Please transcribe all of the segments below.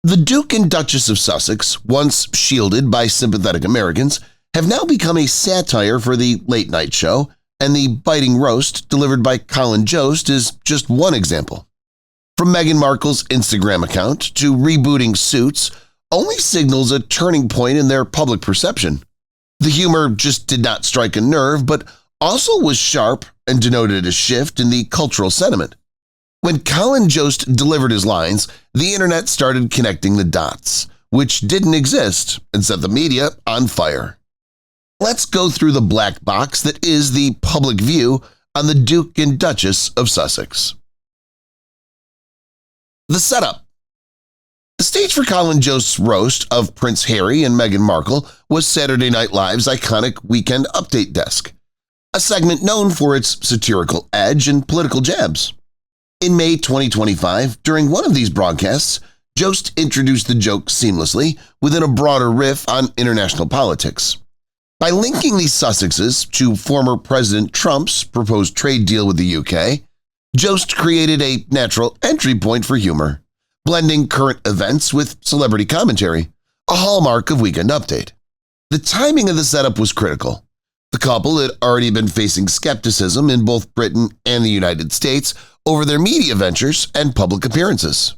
The Duke and Duchess of Sussex, once shielded by sympathetic Americans, have now become a satire for the late-night show, and the biting roast delivered by Colin Jost is just one example. From Meghan Markle's Instagram account to rebooting Suits only signals a turning point in their public perception. The humor just did not strike a nerve, but also was sharp and denoted a shift in the cultural sentiment. When Colin Jost delivered his lines, the internet started connecting the dots, which didn't exist, and set the media on fire. Let's go through the black box that is the public view on the Duke and Duchess of Sussex. The setup. The stage for Colin Jost's roast of Prince Harry and Meghan Markle was Saturday Night Live's iconic Weekend Update desk, a segment known for its satirical edge and political jabs. In May 2025, during one of these broadcasts, Jost introduced the joke seamlessly within a broader riff on international politics. By linking the Sussexes to former President Trump's proposed trade deal with the UK, Jost created a natural entry point for humor, blending current events with celebrity commentary, a hallmark of Weekend Update. The timing of the setup was critical. The couple had already been facing skepticism in both Britain and the United States over their media ventures and public appearances.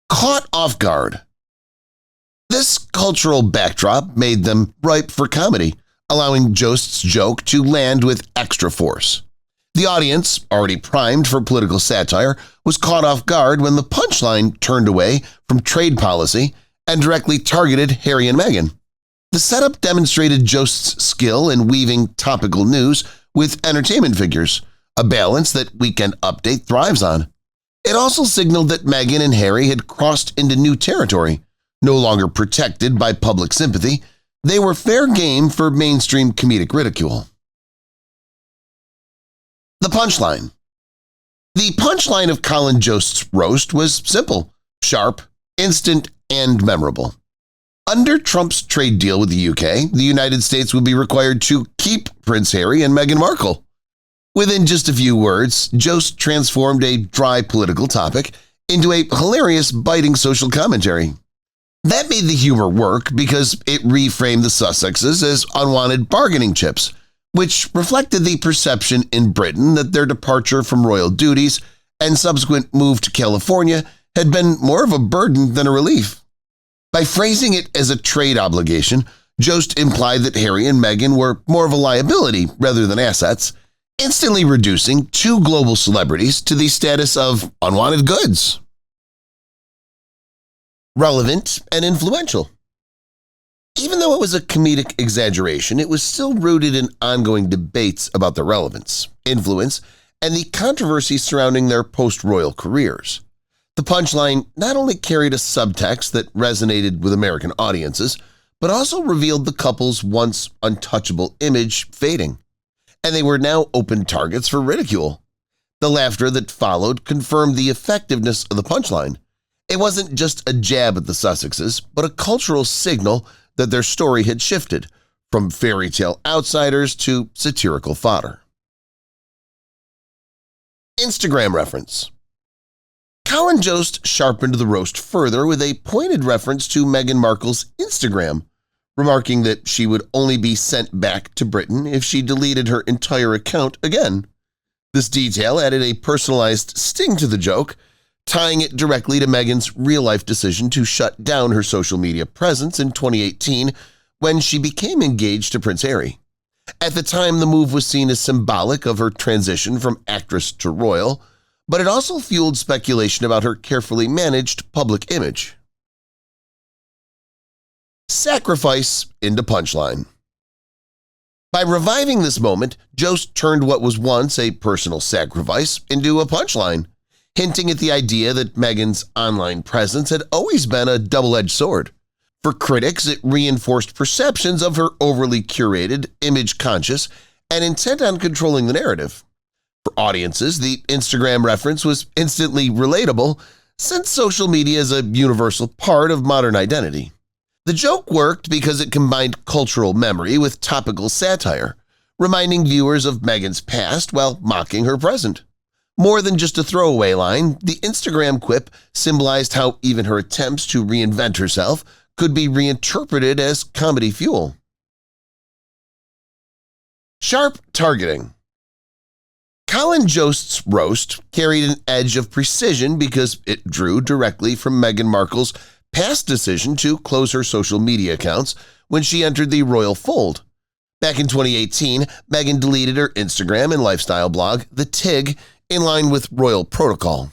Caught off guard. This cultural backdrop made them ripe for comedy, allowing Jost's joke to land with extra force. The audience, already primed for political satire, was caught off guard when the punchline turned away from trade policy and directly targeted Harry and Meghan. The setup demonstrated Jost's skill in weaving topical news with entertainment figures, a balance that Weekend Update thrives on. It also signaled that Meghan and Harry had crossed into new territory. No longer protected by public sympathy, they were fair game for mainstream comedic ridicule. The punchline. The punchline of Colin Jost's roast was simple, sharp, instant, and memorable. Under Trump's trade deal with the UK, the United States would be required to keep Prince Harry and Meghan Markle. Within just a few words, Jost transformed a dry political topic into a hilarious, biting social commentary. That made the humor work because it reframed the Sussexes as unwanted bargaining chips, which reflected the perception in Britain that their departure from royal duties and subsequent move to California had been more of a burden than a relief. By phrasing it as a trade obligation, Jost implied that Harry and Meghan were more of a liability rather than assets, instantly reducing two global celebrities to the status of unwanted goods. Relevant and influential. Even though it was a comedic exaggeration, it was still rooted in ongoing debates about their relevance, influence, and the controversy surrounding their post-royal careers. The punchline not only carried a subtext that resonated with American audiences, but also revealed the couple's once untouchable image fading, and they were now open targets for ridicule. The laughter that followed confirmed the effectiveness of the punchline. It wasn't just a jab at the Sussexes, but a cultural signal that their story had shifted from fairy tale outsiders to satirical fodder. Instagram reference. Colin Jost sharpened the roast further with a pointed reference to Meghan Markle's Instagram, remarking that she would only be sent back to Britain if she deleted her entire account again. This detail added a personalized sting to the joke, tying it directly to Meghan's real-life decision to shut down her social media presence in 2018 when she became engaged to Prince Harry. At the time, the move was seen as symbolic of her transition from actress to royal, but it also fueled speculation about her carefully managed public image. Sacrifice into punchline. By reviving this moment, Jost turned what was once a personal sacrifice into a punchline, hinting at the idea that Meghan's online presence had always been a double-edged sword. For critics, it reinforced perceptions of her overly curated, image-conscious, and intent on controlling the narrative. For audiences, the Instagram reference was instantly relatable since social media is a universal part of modern identity. The joke worked because it combined cultural memory with topical satire, reminding viewers of Meghan's past while mocking her present. More than just a throwaway line, the Instagram quip symbolized how even her attempts to reinvent herself could be reinterpreted as comedy fuel. Sharp targeting. Colin Jost's roast carried an edge of precision because it drew directly from Meghan Markle's past decision to close her social media accounts when she entered the royal fold. Back in 2018, Meghan deleted her Instagram and lifestyle blog, The Tig, in line with royal protocol.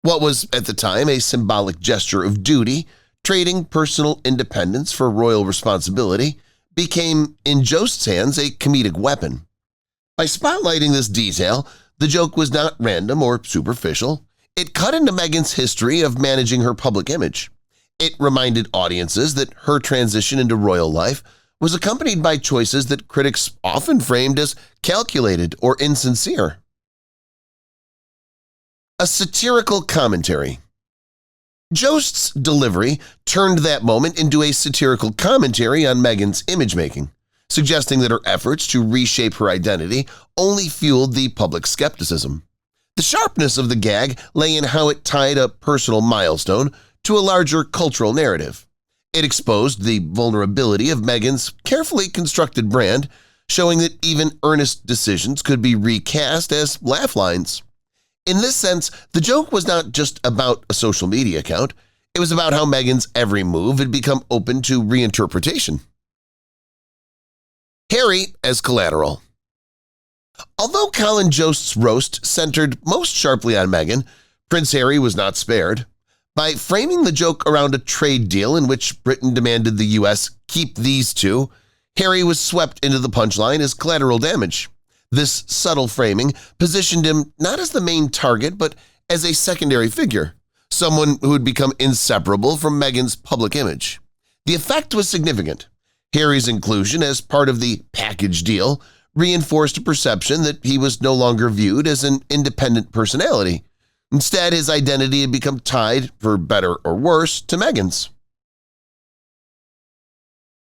What was at the time a symbolic gesture of duty, trading personal independence for royal responsibility, became, in Jost's hands, a comedic weapon. By spotlighting this detail, the joke was not random or superficial. It cut into Meghan's history of managing her public image. It reminded audiences that her transition into royal life was accompanied by choices that critics often framed as calculated or insincere. A satirical commentary. Jost's delivery turned that moment into a satirical commentary on Meghan's image-making, suggesting that her efforts to reshape her identity only fueled the public skepticism. The sharpness of the gag lay in how it tied a personal milestone to a larger cultural narrative. It exposed the vulnerability of Meghan's carefully constructed brand, showing that even earnest decisions could be recast as laugh lines. In this sense, the joke was not just about a social media account. It was about how Meghan's every move had become open to reinterpretation. Harry as collateral. Although Colin Jost's roast centered most sharply on Meghan, Prince Harry was not spared. By framing the joke around a trade deal in which Britain demanded the U.S. keep these two, Harry was swept into the punchline as collateral damage. This subtle framing positioned him not as the main target but as a secondary figure, someone who had become inseparable from Meghan's public image. The effect was significant. Harry's inclusion as part of the package deal reinforced a perception that he was no longer viewed as an independent personality. Instead, his identity had become tied, for better or worse, to Meghan's.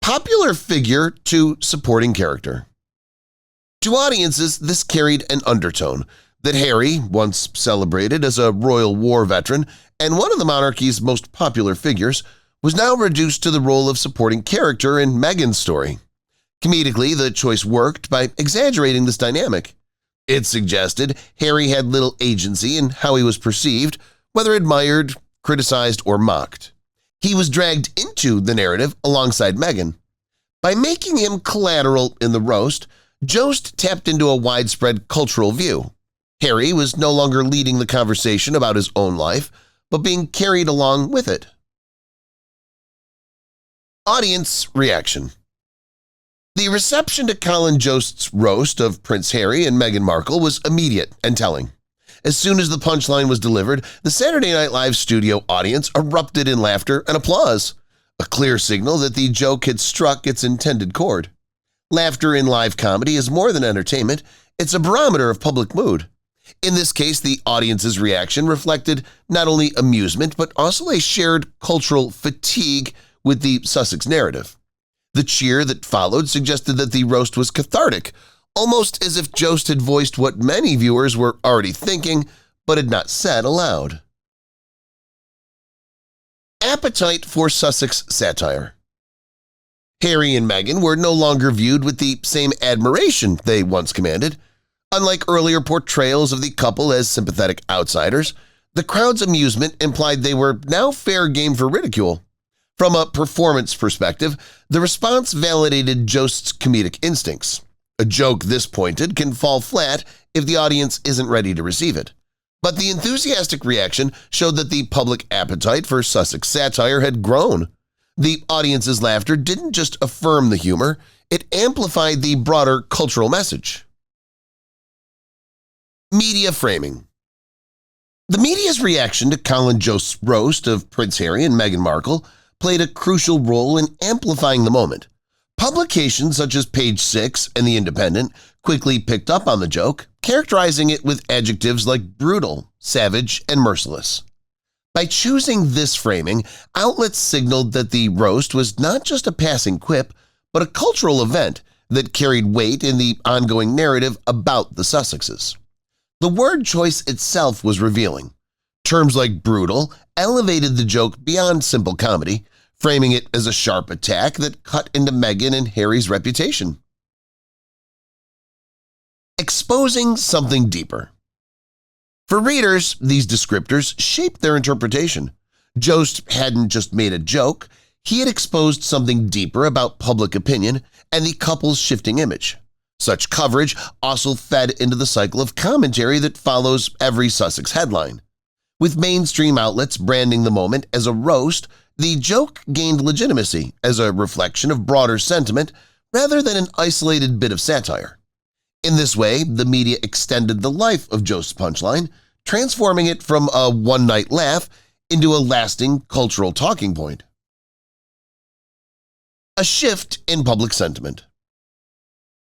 Popular figure to supporting character. To audiences, this carried an undertone that Harry, once celebrated as a royal war veteran and one of the monarchy's most popular figures, was now reduced to the role of supporting character in Meghan's story. Comedically, the choice worked by exaggerating this dynamic. It suggested Harry had little agency in how he was perceived, whether admired, criticized, or mocked. He was dragged into the narrative alongside Meghan. By making him collateral in the roast, Jost tapped into a widespread cultural view. Harry was no longer leading the conversation about his own life, but being carried along with it. Audience reaction. The reception to Colin Jost's roast of Prince Harry and Meghan Markle was immediate and telling. As soon as the punchline was delivered, the Saturday Night Live studio audience erupted in laughter and applause, a clear signal that the joke had struck its intended chord. Laughter in live comedy is more than entertainment, it's a barometer of public mood. In this case, the audience's reaction reflected not only amusement but also a shared cultural fatigue with the Sussex narrative. The cheer that followed suggested that the roast was cathartic, almost as if Jost had voiced what many viewers were already thinking but had not said aloud. Appetite for Sussex satire. Harry and Meghan were no longer viewed with the same admiration they once commanded. Unlike earlier portrayals of the couple as sympathetic outsiders, the crowd's amusement implied they were now fair game for ridicule. From a performance perspective, the response validated Jost's comedic instincts. A joke this pointed can fall flat if the audience isn't ready to receive it. But the enthusiastic reaction showed that the public appetite for Sussex satire had grown. The audience's laughter didn't just affirm the humor, it amplified the broader cultural message. Media framing. The media's reaction to Colin Jost's roast of Prince Harry and Meghan Markle played a crucial role in amplifying the moment. Publications such as Page 6 and The Independent quickly picked up on the joke, characterizing it with adjectives like brutal, savage, and merciless. By choosing this framing, outlets signaled that the roast was not just a passing quip, but a cultural event that carried weight in the ongoing narrative about the Sussexes. The word choice itself was revealing. Terms like brutal elevated the joke beyond simple comedy, framing it as a sharp attack that cut into Meghan and Harry's reputation. Exposing something deeper. For readers, these descriptors shaped their interpretation. Jost hadn't just made a joke, he had exposed something deeper about public opinion and the couple's shifting image. Such coverage also fed into the cycle of commentary that follows every Sussex headline. With mainstream outlets branding the moment as a roast, the joke gained legitimacy as a reflection of broader sentiment rather than an isolated bit of satire. In this way, the media extended the life of Jost's punchline, transforming it from a one-night laugh into a lasting cultural talking point. A shift in public sentiment.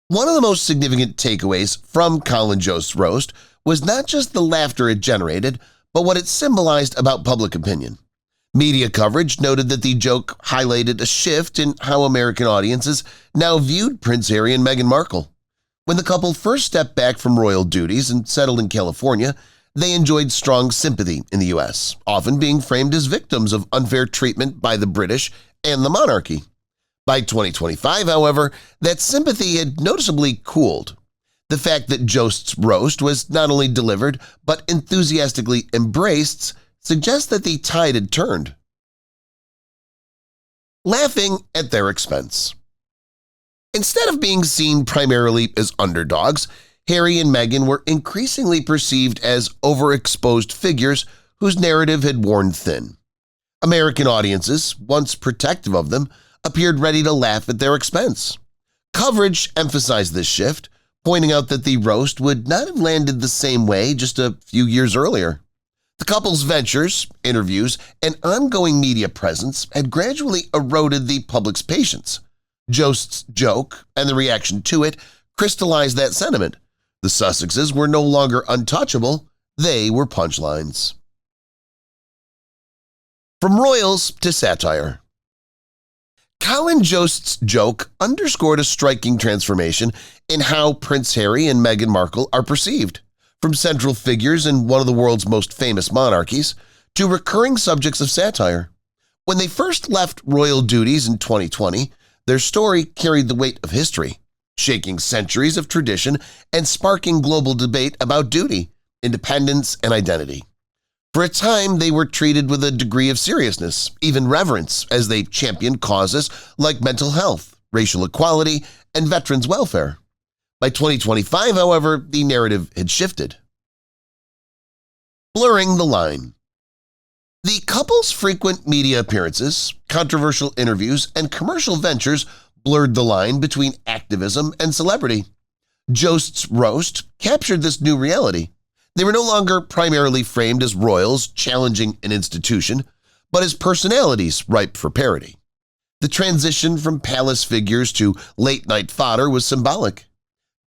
One of the most significant takeaways from Colin Jost's roast was not just the laughter it generated, but what it symbolized about public opinion. Media coverage noted that the joke highlighted a shift in how American audiences now viewed Prince Harry and Meghan Markle. When the couple first stepped back from royal duties and settled in California, they enjoyed strong sympathy in the U.S., often being framed as victims of unfair treatment by the British and the monarchy. By 2025, however, that sympathy had noticeably cooled. The fact that Jost's roast was not only delivered but enthusiastically embraced suggests that the tide had turned. Laughing at their expense. Instead of being seen primarily as underdogs, Harry and Meghan were increasingly perceived as overexposed figures whose narrative had worn thin. American audiences, once protective of them, appeared ready to laugh at their expense. Coverage emphasized this shift, pointing out that the roast would not have landed the same way just a few years earlier. The couple's ventures, interviews, and ongoing media presence had gradually eroded the public's patience. Jost's joke and the reaction to it crystallized that sentiment. The Sussexes were no longer untouchable, they were punchlines. From royals to satire. Colin Jost's joke underscored a striking transformation in how Prince Harry and Meghan Markle are perceived, from central figures in one of the world's most famous monarchies to recurring subjects of satire. When they first left royal duties in 2020, their story carried the weight of history, shaking centuries of tradition and sparking global debate about duty, independence, and identity. For a time, they were treated with a degree of seriousness, even reverence, as they championed causes like mental health, racial equality, and veterans' welfare. By 2025, however, the narrative had shifted. Blurring the line. The couple's frequent media appearances, controversial interviews, and commercial ventures blurred the line between activism and celebrity. Jost's roast captured this new reality. They were no longer primarily framed as royals challenging an institution, but as personalities ripe for parody. The transition from palace figures to late-night fodder was symbolic.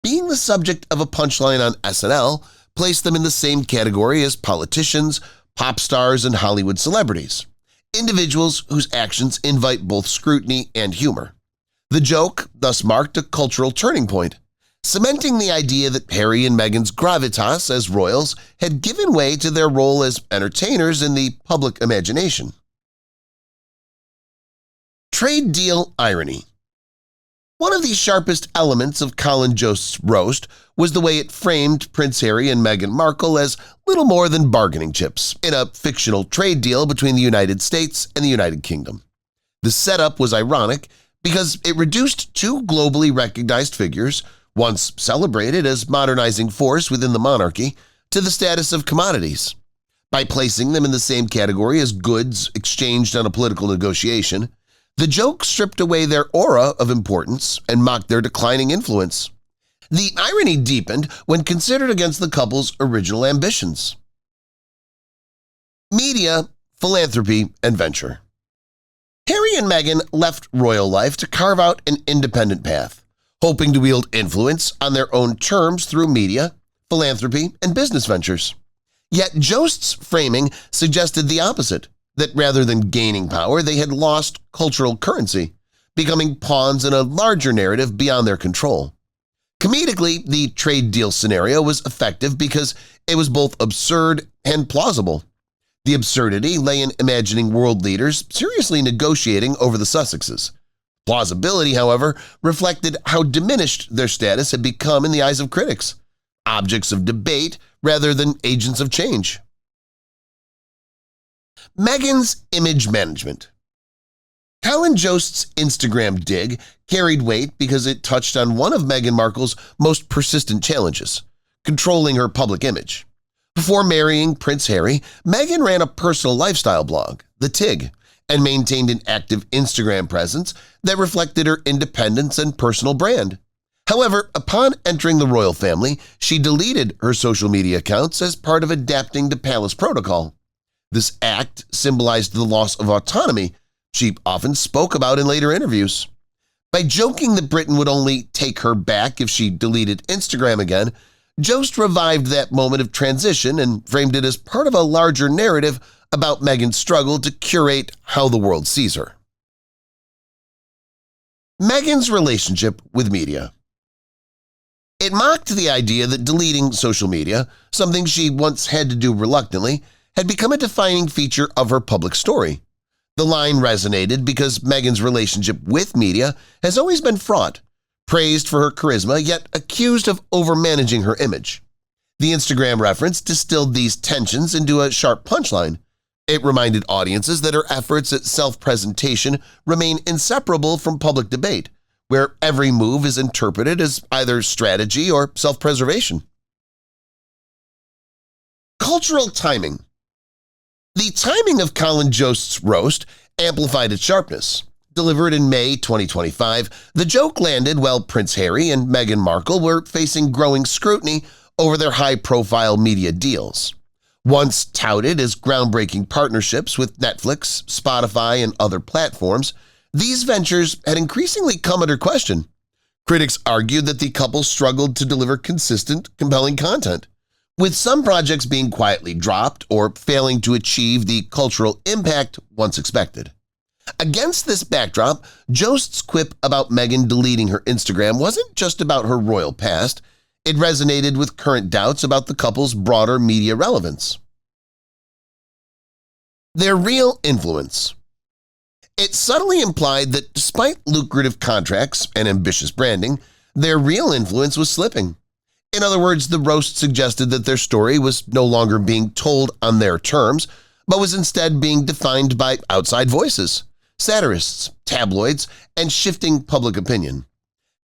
Being the subject of a punchline on SNL placed them in the same category as politicians, pop stars, and Hollywood celebrities, individuals whose actions invite both scrutiny and humor. The joke thus marked a cultural turning point, cementing the idea that Harry and Meghan's gravitas as royals had given way to their role as entertainers in the public imagination. Trade deal irony. One of the sharpest elements of Colin Jost's roast was the way it framed Prince Harry and Meghan Markle as little more than bargaining chips in a fictional trade deal between the United States and the United Kingdom. The setup was ironic because it reduced two globally recognized figures, once celebrated as modernizing force within the monarchy, to the status of commodities. By placing them in the same category as goods exchanged on a political negotiation, the joke stripped away their aura of importance and mocked their declining influence. The irony deepened when considered against the couple's original ambitions. Media, philanthropy, and venture. Harry and Meghan left royal life to carve out an independent path, hoping to wield influence on their own terms through media, philanthropy, and business ventures. Yet Jost's framing suggested the opposite, that rather than gaining power, they had lost cultural currency, becoming pawns in a larger narrative beyond their control. Comedically, the trade deal scenario was effective because it was both absurd and plausible. The absurdity lay in imagining world leaders seriously negotiating over the Sussexes. Plausibility, however, reflected how diminished their status had become in the eyes of critics, objects of debate rather than agents of change. Meghan's image management. Colin Jost's Instagram dig carried weight because it touched on one of Meghan Markle's most persistent challenges, controlling her public image. Before marrying Prince Harry, Meghan ran a personal lifestyle blog, The Tig, and maintained an active Instagram presence that reflected her independence and personal brand. However, upon entering the royal family, she deleted her social media accounts as part of adapting to palace protocol. This act symbolized the loss of autonomy she often spoke about in later interviews. By joking that Britain would only take her back if she deleted Instagram again, Jost revived that moment of transition and framed it as part of a larger narrative about Meghan's struggle to curate how the world sees her. Meghan's relationship with media. It mocked the idea that deleting social media, something she once had to do reluctantly, had become a defining feature of her public story. The line resonated because Meghan's relationship with media has always been fraught, praised for her charisma yet accused of overmanaging her image. The Instagram reference distilled these tensions into a sharp punchline. It reminded audiences that her efforts at self-presentation remain inseparable from public debate, where every move is interpreted as either strategy or self-preservation. Cultural timing. The timing of Colin Jost's roast amplified its sharpness. Delivered in May 2025, the joke landed while Prince Harry and Meghan Markle were facing growing scrutiny over their high-profile media deals. Once touted as groundbreaking partnerships with Netflix, Spotify, and other platforms, these ventures had increasingly come under question. Critics argued that the couple struggled to deliver consistent, compelling content, with some projects being quietly dropped or failing to achieve the cultural impact once expected. Against this backdrop, Jost's quip about Meghan deleting her Instagram wasn't just about her royal past. It resonated with current doubts about the couple's broader media relevance. Their real influence. It subtly implied that despite lucrative contracts and ambitious branding, their real influence was slipping. In other words, the roast suggested that their story was no longer being told on their terms, but was instead being defined by outside voices, satirists, tabloids, and shifting public opinion.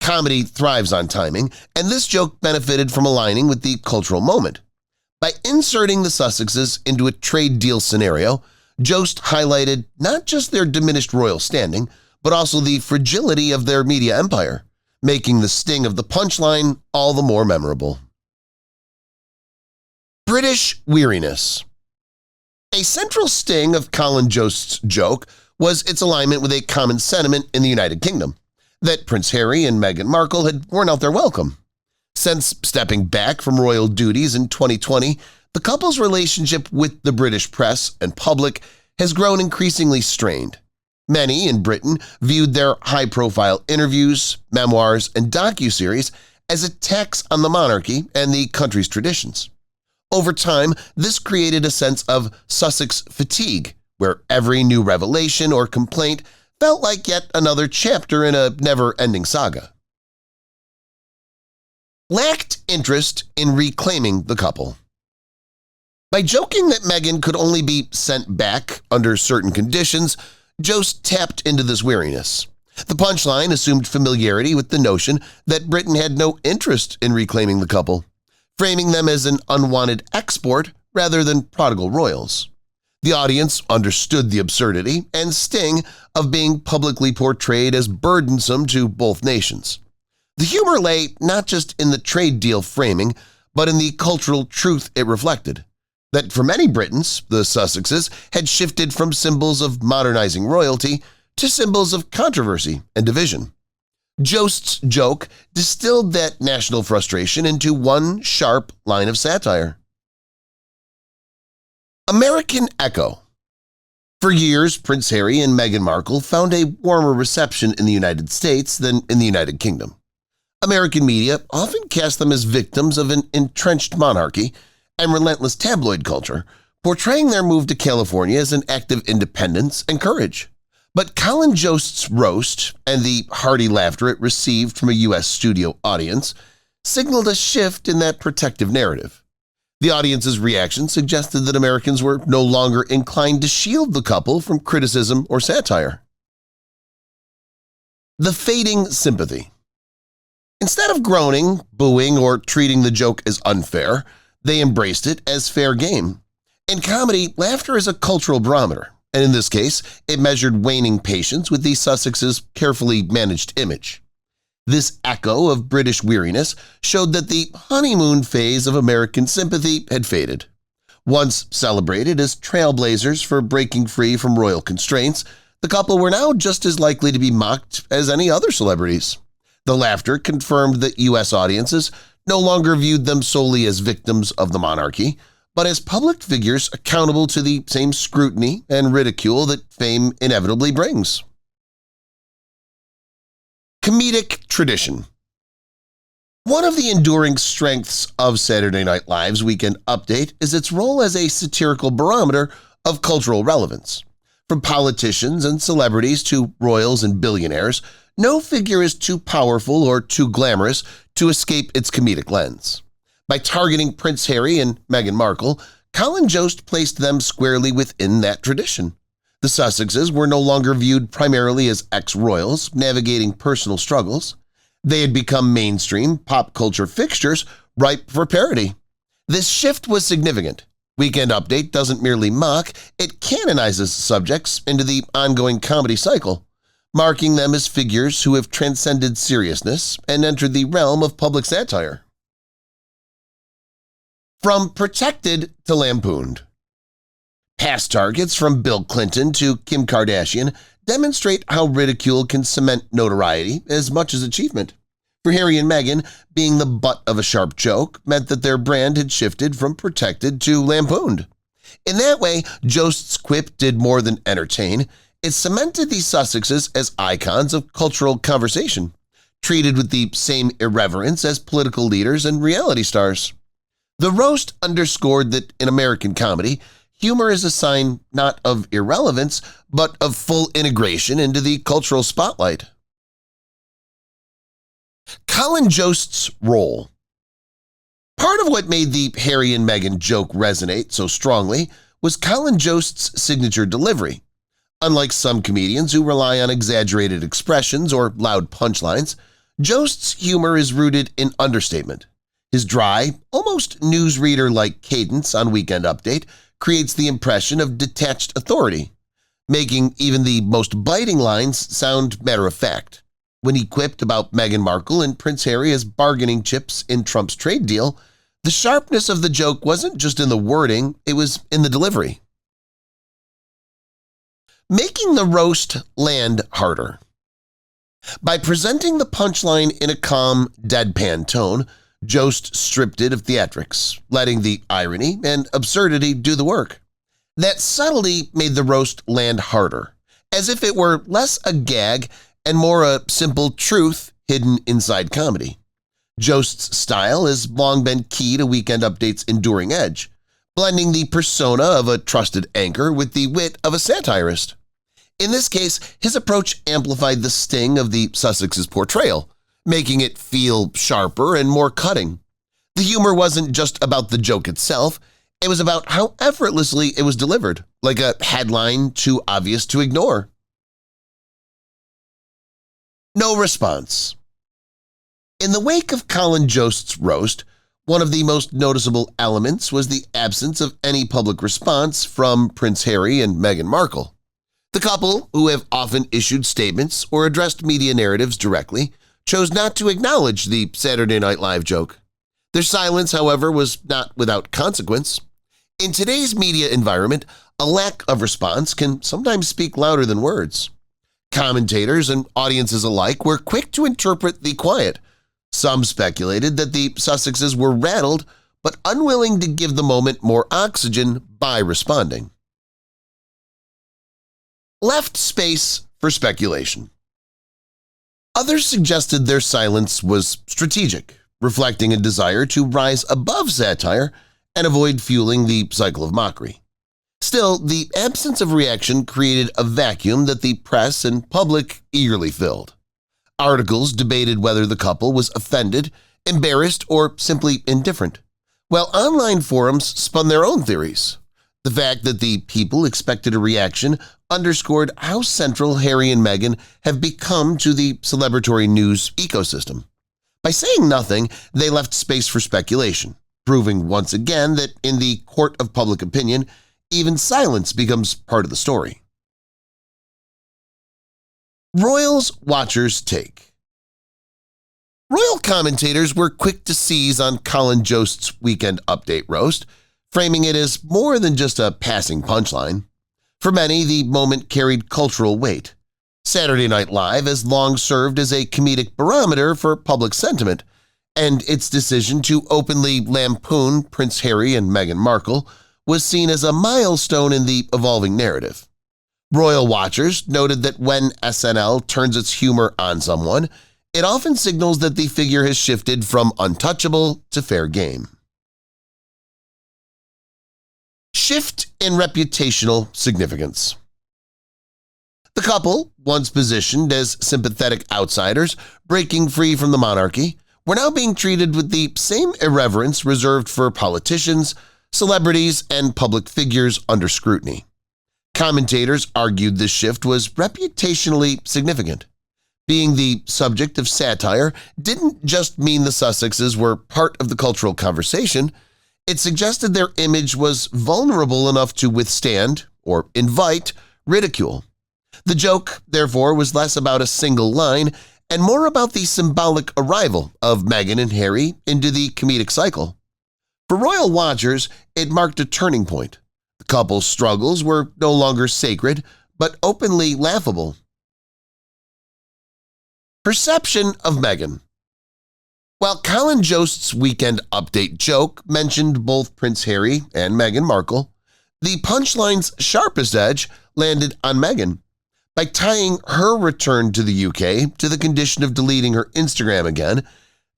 Comedy thrives on timing, and this joke benefited from aligning with the cultural moment. By inserting the Sussexes into a trade deal scenario, Jost highlighted not just their diminished royal standing, but also the fragility of their media empire, making the sting of the punchline all the more memorable. British weariness. A central sting of Colin Jost's joke was its alignment with a common sentiment in the United Kingdom, that Prince Harry and Meghan Markle had worn out their welcome. Since stepping back from royal duties in 2020, the couple's relationship with the British press and public has grown increasingly strained. Many in Britain viewed their high-profile interviews, memoirs, and docuseries as attacks on the monarchy and the country's traditions. Over time, this created a sense of Sussex fatigue, where every new revelation or complaint felt like yet another chapter in a never-ending saga. Lacked interest in reclaiming the couple. By joking that Meghan could only be sent back under certain conditions, Jost tapped into this weariness. The punchline assumed familiarity with the notion that Britain had no interest in reclaiming the couple, framing them as an unwanted export rather than prodigal royals. The audience understood the absurdity and sting of being publicly portrayed as burdensome to both nations. The humor lay not just in the trade deal framing, but in the cultural truth it reflected, that for many Britons, the Sussexes had shifted from symbols of modernizing royalty to symbols of controversy and division. Jost's joke distilled that national frustration into one sharp line of satire. American echo. For years, Prince Harry and Meghan Markle found a warmer reception in the United States than in the United Kingdom. American media often cast them as victims of an entrenched monarchy and relentless tabloid culture, portraying their move to California as an act of independence and courage. But Colin Jost's roast and the hearty laughter it received from a U.S. studio audience signaled a shift in that protective narrative. The audience's reaction suggested that Americans were no longer inclined to shield the couple from criticism or satire. The fading sympathy. Instead of groaning, booing, or treating the joke as unfair, they embraced it as fair game. In comedy, laughter is a cultural barometer, and in this case, it measured waning patience with the Sussexes' carefully managed image. This echo of British weariness showed that the honeymoon phase of American sympathy had faded. Once celebrated as trailblazers for breaking free from royal constraints, the couple were now just as likely to be mocked as any other celebrities. The laughter confirmed that U.S. audiences no longer viewed them solely as victims of the monarchy, but as public figures accountable to the same scrutiny and ridicule that fame inevitably brings. Comedic tradition. One of the enduring strengths of Saturday Night Live's Weekend Update is its role as a satirical barometer of cultural relevance. From politicians and celebrities to royals and billionaires, no figure is too powerful or too glamorous to escape its comedic lens. By targeting Prince Harry and Meghan Markle, Colin Jost placed them squarely within that tradition. The Sussexes were no longer viewed primarily as ex-royals navigating personal struggles. They had become mainstream pop culture fixtures ripe for parody. This shift was significant. Weekend Update doesn't merely mock, it canonizes subjects into the ongoing comedy cycle, marking them as figures who have transcended seriousness and entered the realm of public satire. From protected to lampooned. Past targets from Bill Clinton to Kim Kardashian demonstrate how ridicule can cement notoriety as much as achievement. For Harry and Meghan, being the butt of a sharp joke meant that their brand had shifted from protected to lampooned. In that way, Jost's quip did more than entertain. It cemented the Sussexes as icons of cultural conversation, treated with the same irreverence as political leaders and reality stars. The roast underscored that in American comedy, humor is a sign not of irrelevance, but of full integration into the cultural spotlight. Colin Jost's role. Part of what made the Harry and Meghan joke resonate so strongly was Colin Jost's signature delivery. Unlike some comedians who rely on exaggerated expressions or loud punchlines, Jost's humor is rooted in understatement. His dry, almost newsreader-like cadence on Weekend Update creates the impression of detached authority, making even the most biting lines sound matter-of-fact. When he quipped about Meghan Markle and Prince Harry as bargaining chips in Trump's trade deal, the sharpness of the joke wasn't just in the wording, it was in the delivery. Making the roast land harder. By presenting the punchline in a calm, deadpan tone, Jost stripped it of theatrics, letting the irony and absurdity do the work. That subtlety made the roast land harder, as if it were less a gag and more a simple truth hidden inside comedy. Jost's style has long been key to Weekend Update's enduring edge, blending the persona of a trusted anchor with the wit of a satirist. In this case, his approach amplified the sting of the Sussexes' portrayal, making it feel sharper and more cutting. The humor wasn't just about the joke itself, it was about how effortlessly it was delivered, like a headline too obvious to ignore. No response. In the wake of Colin Jost's roast, one of the most noticeable elements was the absence of any public response from Prince Harry and Meghan Markle. The couple, who have often issued statements or addressed media narratives directly, chose not to acknowledge the Saturday Night Live joke. Their silence, however, was not without consequence. In today's media environment, a lack of response can sometimes speak louder than words. Commentators and audiences alike were quick to interpret the quiet. Some speculated that the Sussexes were rattled, but unwilling to give the moment more oxygen by responding. Left space for speculation. Others suggested their silence was strategic, reflecting a desire to rise above satire and avoid fueling the cycle of mockery. Still, the absence of reaction created a vacuum that the press and public eagerly filled. Articles debated whether the couple was offended, embarrassed, or simply indifferent, while online forums spun their own theories. The fact that the people expected a reaction underscored how central Harry and Meghan have become to the celebratory news ecosystem. By saying nothing, they left space for speculation, proving once again that in the court of public opinion, even silence becomes part of the story. Royals watchers' take. Royal commentators were quick to seize on Colin Jost's weekend update roast, framing it as more than just a passing punchline. For many, the moment carried cultural weight. Saturday Night Live has long served as a comedic barometer for public sentiment, and its decision to openly lampoon Prince Harry and Meghan Markle was seen as a milestone in the evolving narrative. Royal watchers noted that when SNL turns its humor on someone, it often signals that the figure has shifted from untouchable to fair game. Shift in reputational significance. The couple, once positioned as sympathetic outsiders breaking free from the monarchy, were now being treated with the same irreverence reserved for politicians, celebrities, and public figures under scrutiny. Commentators argued this shift was reputationally significant. Being the subject of satire didn't just mean the Sussexes were part of the cultural conversation, it suggested their image was vulnerable enough to withstand, or invite, ridicule. The joke, therefore, was less about a single line and more about the symbolic arrival of Meghan and Harry into the comedic cycle. For royal watchers, it marked a turning point. The couple's struggles were no longer sacred, but openly laughable. Perception of Meghan. While Colin Jost's weekend update joke mentioned both Prince Harry and Meghan Markle, the punchline's sharpest edge landed on Meghan. By tying her return to the UK to the condition of deleting her Instagram again,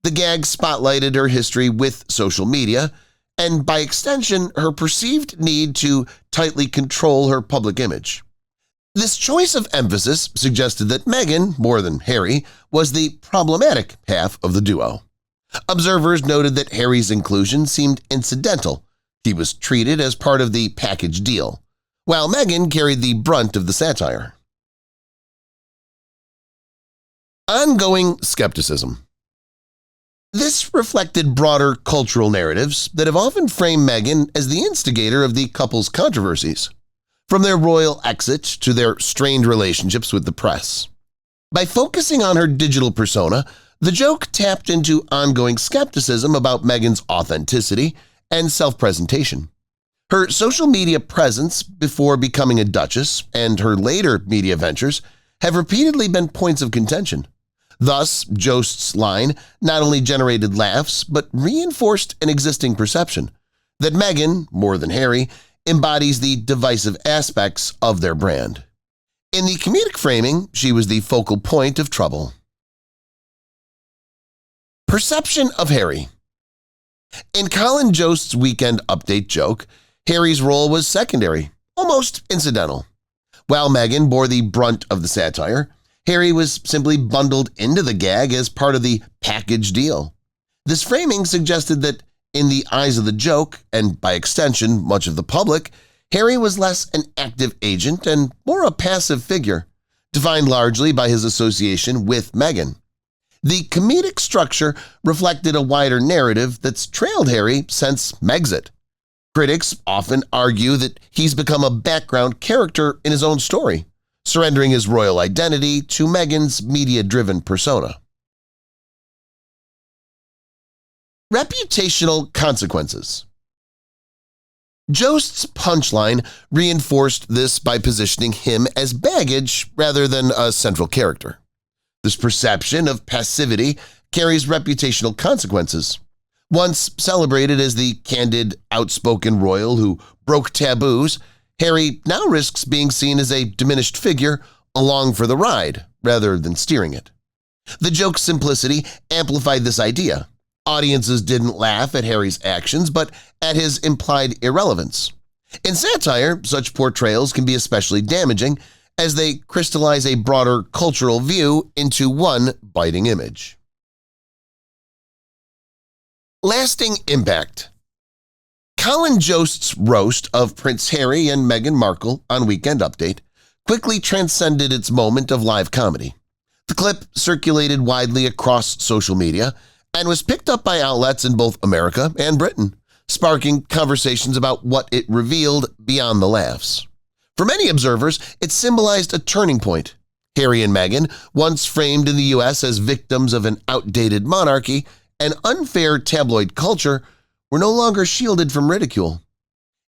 the gag spotlighted her history with social media and, by extension, her perceived need to tightly control her public image. This choice of emphasis suggested that Meghan, more than Harry, was the problematic half of the duo. Observers noted that Harry's inclusion seemed incidental. He was treated as part of the package deal, while Meghan carried the brunt of the satire. Ongoing skepticism. This reflected broader cultural narratives that have often framed Meghan as the instigator of the couple's controversies, from their royal exit to their strained relationships with the press. By focusing on her digital persona, the joke tapped into ongoing skepticism about Meghan's authenticity and self-presentation. Her social media presence before becoming a duchess and her later media ventures have repeatedly been points of contention. Thus, Jost's line not only generated laughs but reinforced an existing perception that Meghan, more than Harry, embodies the divisive aspects of their brand. In the comedic framing, she was the focal point of trouble. Perception of Harry. In Colin Jost's weekend update joke, Harry's role was secondary, almost incidental. While Meghan bore the brunt of the satire, Harry was simply bundled into the gag as part of the package deal. This framing suggested that, in the eyes of the joke, and by extension much of the public, Harry was less an active agent and more a passive figure, defined largely by his association with Meghan. The comedic structure reflected a wider narrative that's trailed Harry since Megxit. Critics often argue that he's become a background character in his own story, surrendering his royal identity to Meghan's media-driven persona. Reputational consequences. Jost's punchline reinforced this by positioning him as baggage rather than a central character. This perception of passivity carries reputational consequences. Once celebrated as the candid, outspoken royal who broke taboos, Harry now risks being seen as a diminished figure along for the ride rather than steering it. The joke's simplicity amplified this idea. Audiences didn't laugh at Harry's actions, but at his implied irrelevance. In satire, such portrayals can be especially damaging as they crystallize a broader cultural view into one biting image. Lasting impact. Colin Jost's roast of Prince Harry and Meghan Markle on Weekend Update quickly transcended its moment of live comedy. The clip circulated widely across social media and was picked up by outlets in both America and Britain, sparking conversations about what it revealed beyond the laughs. For many observers, it symbolized a turning point. Harry and Meghan, once framed in the U.S. as victims of an outdated monarchy and unfair tabloid culture, were no longer shielded from ridicule.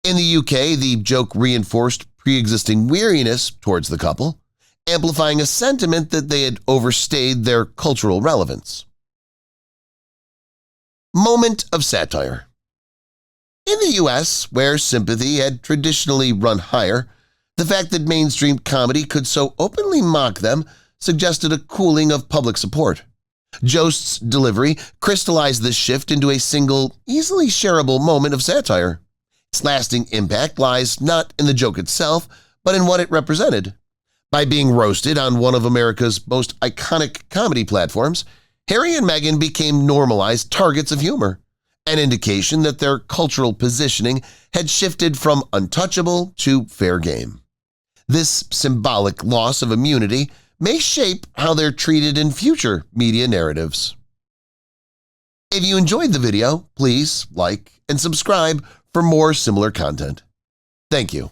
In the UK, the joke reinforced pre-existing weariness towards the couple, amplifying a sentiment that they had overstayed their cultural relevance. Moment of satire. In the U.S., where sympathy had traditionally run higher, the fact that mainstream comedy could so openly mock them suggested a cooling of public support. Jost's delivery crystallized this shift into a single, easily shareable moment of satire. Its lasting impact lies not in the joke itself, but in what it represented. By being roasted on one of America's most iconic comedy platforms, Harry and Meghan became normalized targets of humor, an indication that their cultural positioning had shifted from untouchable to fair game. This symbolic loss of immunity may shape how they're treated in future media narratives. If you enjoyed the video, please like and subscribe for more similar content. Thank you.